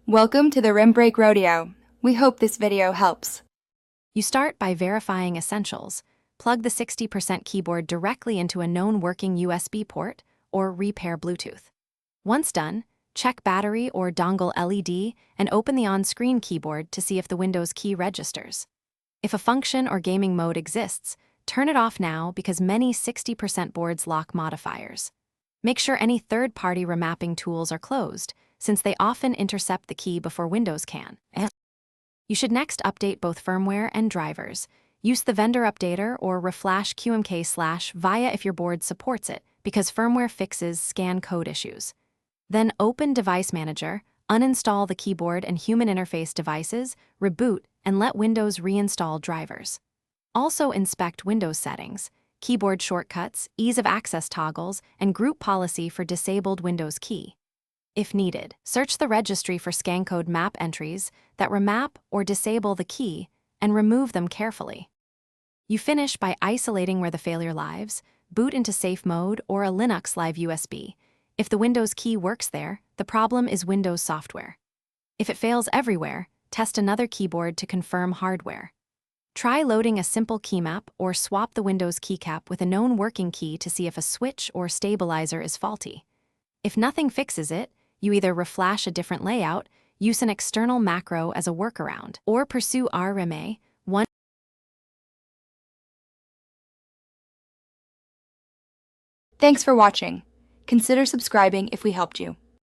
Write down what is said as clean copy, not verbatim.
Welcome to the Rim Break Rodeo. We hope this video helps. You start by verifying essentials. Plug the 60% keyboard directly into a known working USB port or repair Bluetooth. Once done, check battery or dongle LED and open the on-screen keyboard to see if the Windows key registers. If a function or gaming mode exists, turn it off now because many 60% boards lock modifiers. Make sure any third-party remapping tools are closed, since they often intercept the key before Windows can. You should next update both firmware and drivers. Use the vendor updater or reflash QMK/VIA if your board supports it, because firmware fixes scan code issues. Then open Device Manager, uninstall the keyboard and human interface devices, reboot, and let Windows reinstall drivers. Also inspect Windows settings, keyboard shortcuts, ease of access toggles, and group policy for disabled Windows key. If needed, search the registry for scan code map entries that remap or disable the key and remove them carefully. You finish by isolating where the failure lives, boot into safe mode or a Linux Live USB. If the Windows key works there, the problem is Windows software. If it fails everywhere, test another keyboard to confirm hardware. Try loading a simple key map or swap the Windows keycap with a known working key to see if a switch or stabilizer is faulty. If nothing fixes it, you either reflash a different layout, use an external macro as a workaround, or pursue RMA. Thanks for watching. Consider subscribing if we helped you.